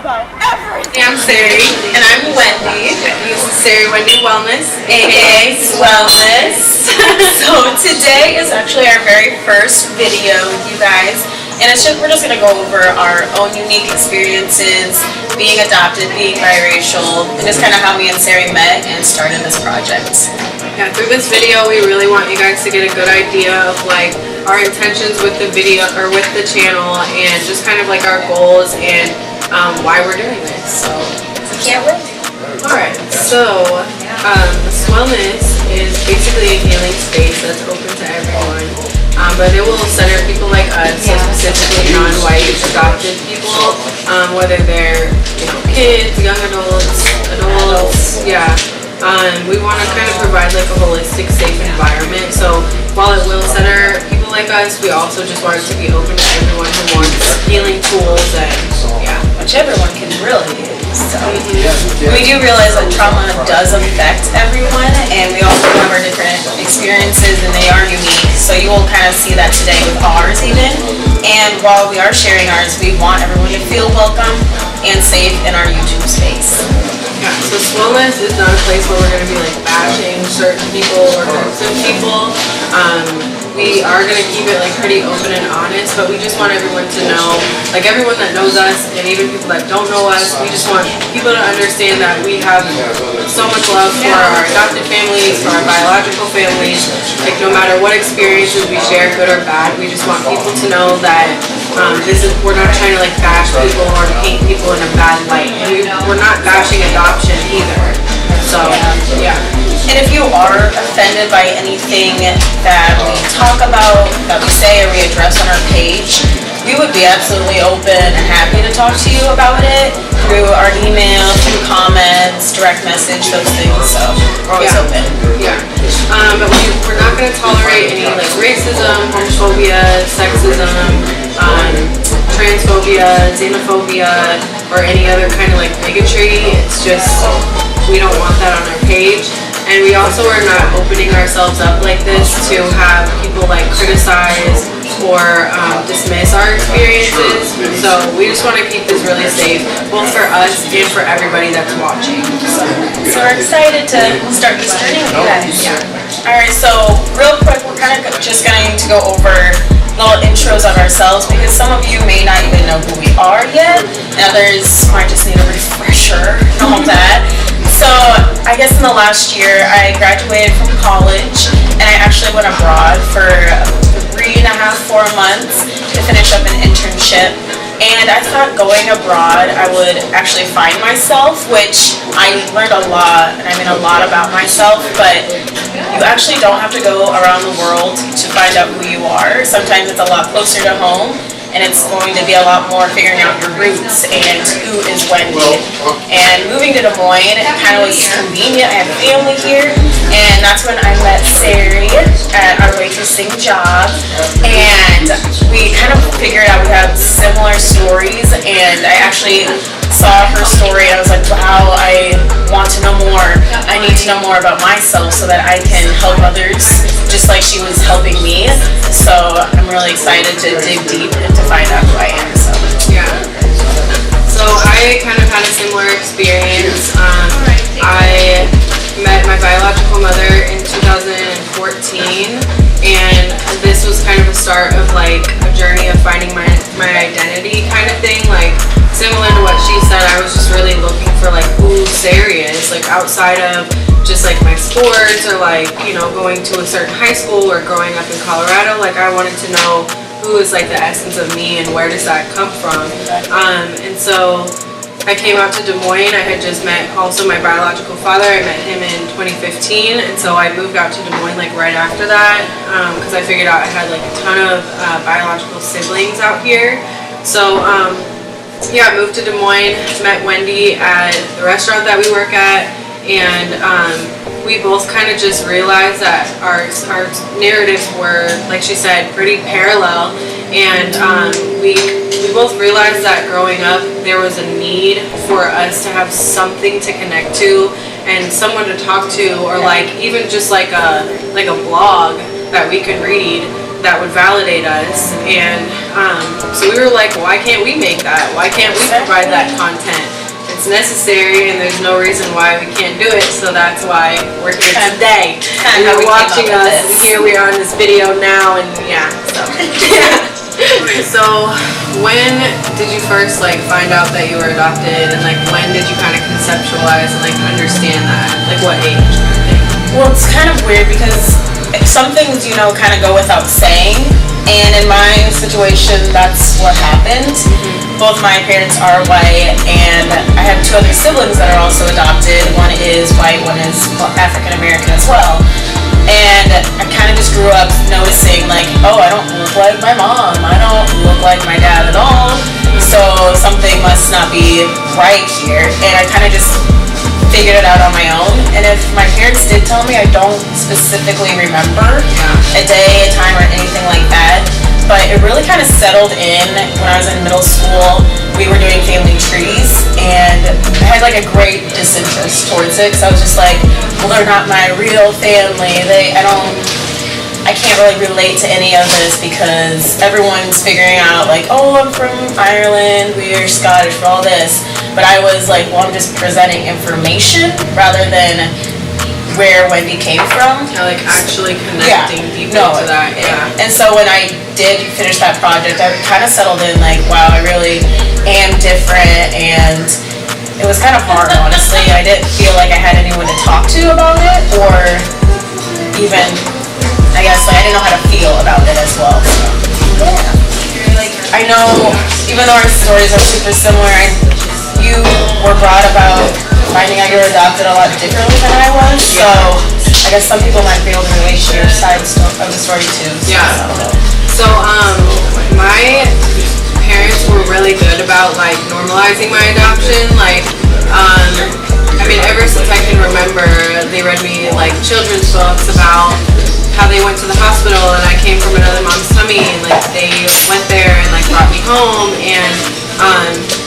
about everything. I'm Sari. And I'm Wendy. This is SWellness, aka SWellness. So today is actually our very first video with you guys. And we're just going to go over our own unique experiences, being adopted, being biracial, and just kind of how me and Sari met and started this project. Yeah, through this video, we really want you guys to get a good idea of like our intentions with the video or with the channel, and just kind of like our goals and why we're doing this. So can't wait. All right. So SWellness is basically a healing space that's open to everyone, but it will center people like us, so specifically non-white adopted people, whether they're kids, young adults, yeah. We want to kind of provide like a holistic, safe environment. So while it will center people like us, we also just want it to be open to everyone who wants healing tools and which everyone can really use. So we do realize that trauma does affect everyone, and we also have our different experiences, and they are unique. So you will kind of see that today with ours even. And while we are sharing ours, we want everyone to feel welcome and safe in our YouTube space. Yeah, so SWellness is not a place where we're going to be like bashing certain people or groups of people. We are going to keep it like pretty open and honest, but we just want everyone to know, like everyone that knows us and even people that don't know us, we just want people to understand that we have so much love for our adopted families, for our biological families. Like no matter what experiences we share, good or bad, we just want people to know that we're not trying to like bash people or paint people in a bad light. And we're not bashing adoption either. So, yeah. And if you are offended by anything that we talk about, that we say, or we address on our page, we would be absolutely open and happy to talk to you about it through our email, through comments, direct message, those things. So we're always open. Yeah. But we're not going to tolerate any like racism, homophobia, sexism, transphobia, xenophobia, or any other kind of like bigotry. It's just we don't want that on our page. And we also are not opening ourselves up like this to have people like criticize or dismiss our experiences. So we just want to keep this really safe, both for us and for everybody that's watching. So we're excited to start this journey with you guys. Yeah. Alright, so real quick, we're kind of just going to go over little intros of ourselves, because some of you may not even know who we are yet, and others might just need a refresher and all that. So I guess in the last year I graduated from college, and I actually went abroad for 3.5, 4 months to finish up an internship. And I thought going abroad I would actually find myself, which I learned a lot, and I mean a lot about myself, but you actually don't have to go around the world to find out who you are. Sometimes it's a lot closer to home, and it's going to be a lot more figuring out your roots and who is Wendy. And moving to Des Moines, it kind of was convenient. I have family here, and that's when I met Sari at our waitressing job, and we kind of figured out we have similar stories, and I actually saw her story and I was like, wow, I want to know more. I need to know more about myself so that I can help others just like she was helping me. So I'm really excited to dig deep and to find out who I am. So yeah. So I kind of had a similar experience. I met my biological mother in 2014, and this was kind of a start of like a journey of finding my identity kind of thing. Like similar to what she said, I was just really looking for like who Sari is, like outside of just like my sports or like going to a certain high school or growing up in Colorado. Like I wanted to know who is like the essence of me and where does that come from. And so I came out to Des Moines. I had just met also my biological father. I met him in 2015, and so I moved out to Des Moines like right after that, because I figured out I had like a ton of biological siblings out here. So yeah, I moved to Des Moines, met Wendy at the restaurant that we work at, and we both kind of just realized that our narratives were, like she said, pretty parallel. And we both realized that growing up there was a need for us to have something to connect to and someone to talk to, or like even just like a blog that we could read that would validate us. And so we were like, why can't we make that? Why can't we provide that content? It's necessary, and there's no reason why we can't do it. So that's why we're here today. And you're watching us, and here we are in this video now, and yeah. So so when did you first like find out that you were adopted, and like when did you kind of conceptualize and like understand that? Like what age kind of thing? Well, it's kind of weird because some things, you know, kind of go without saying, and in my situation, that's what happened. Both my parents are white, and I have 2 other siblings that are also adopted. One is white, one is African American as well. And I kind of just grew up noticing, like, oh, I don't look like my mom. I don't look like my dad at all. So something must not be right here. And I kind of just figured it out on my own. And if my parents did tell me, I don't specifically remember a day, a time, or anything like that. But it really kind of settled in when I was in middle school. We were doing family trees, and I had like a great disinterest towards it because I was just like, well, they're not my real family. I can't really relate to any of this because everyone's figuring out like, oh, I'm from Ireland, we're Scottish, we're all this. But I was like, well, I'm just presenting information rather than where Wendy came from. Like actually connecting people to that. And so when I did finish that project, I kind of settled in like, wow, I really am different, and it was kind of hard, honestly. I didn't feel like I had anyone to talk to about it, or even, I guess, like, I didn't know how to feel about it as well. So, I know, even though our stories are super similar, you were brought about finding out you were adopted a lot differently than I was, so I guess some people might be able to relate to your side of the story too. So my parents were really good about like normalizing my adoption. Like, I mean, ever since I can remember, they read me like children's books about how they went to the hospital and I came from another mom's tummy, and like they went there and like brought me home, and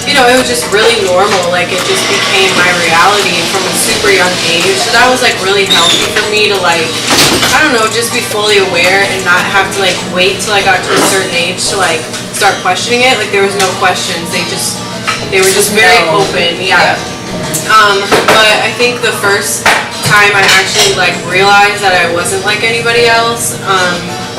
you know, it was just really normal. Like it just became my reality from a super young age. So that was like really healthy for me to like, I don't know, just be fully aware and not have to like wait till I got to a certain age to like start questioning it. Like there was no questions. They were just very open. But I think the first time I actually like realized that I wasn't like anybody else,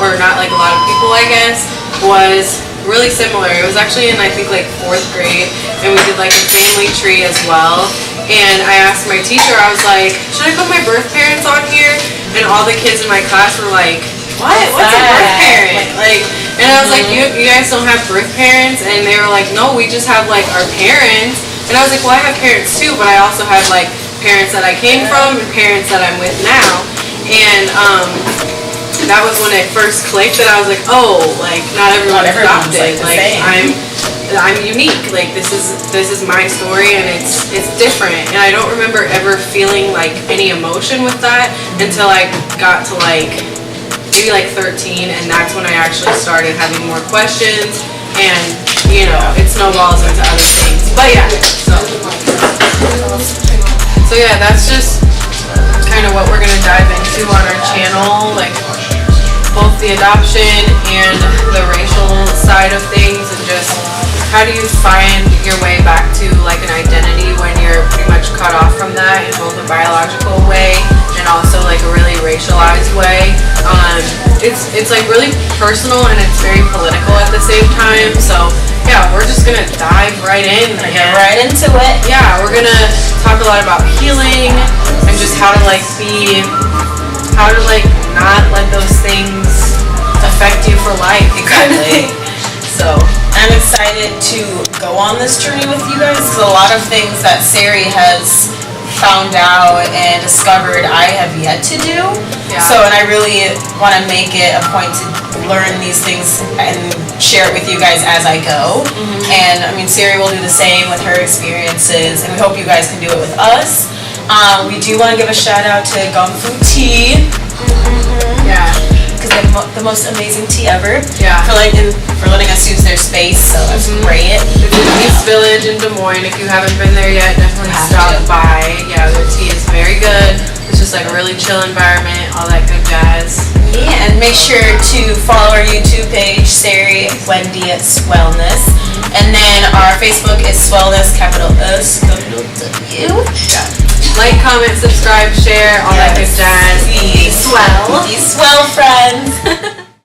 or not like a lot of people, I guess, was really similar. It was actually in, I think, like 4th grade, and we did like a family tree as well. And I asked my teacher, I was like, should I put my birth parents on here? And all the kids in my class were like, what? What's a birth parent? Like, and I was like, you guys don't have birth parents? And they were like, no, we just have like our parents. And I was like, well, I have parents too, but I also have like parents that I came from and parents that I'm with now. And that was when it first clicked that I was like, oh, like not everyone's adopted. Like I'm unique. Like this is my story, and it's different. And I don't remember ever feeling like any emotion with that until I got to like maybe like 13, and that's when I actually started having more questions, and you know, it snowballs into other things. But yeah, so yeah, that's just kind of what we're gonna dive into on our channel, like both the adoption and the racial side of things, and just how do you find your way back to like an identity when you're pretty much cut off from that in both a biological way and also like a really racialized way. It's like really personal, and it's very political at the same time. So yeah, we're just gonna dive right in. Get right into it. Yeah, we're gonna talk a lot about healing and just how to like not let those things affect you for life. Exactly. So I'm excited to go on this journey with you guys, because a lot of things that Sari has found out and discovered I have yet to do. So, and I really want to make it a point to learn these things and share it with you guys as I go. And I mean, Sari will do the same with her experiences, and we hope you guys can do it with us. We do want to give a shout out to Gum Fu Tea. Because they have the most amazing tea ever. For letting us use their space, so that's great. It's in East Village in Des Moines. If you haven't been there yet, definitely stop by. Yeah, their tea is very good. It's just like a really chill environment, all that good jazz. me, and make sure to follow our YouTube page, Sari, Wendy at SWellness. And then our Facebook is SWellness, capital S, capital W. Like, comment, subscribe, share, all that good jazz. Be swell. Be swell, friends.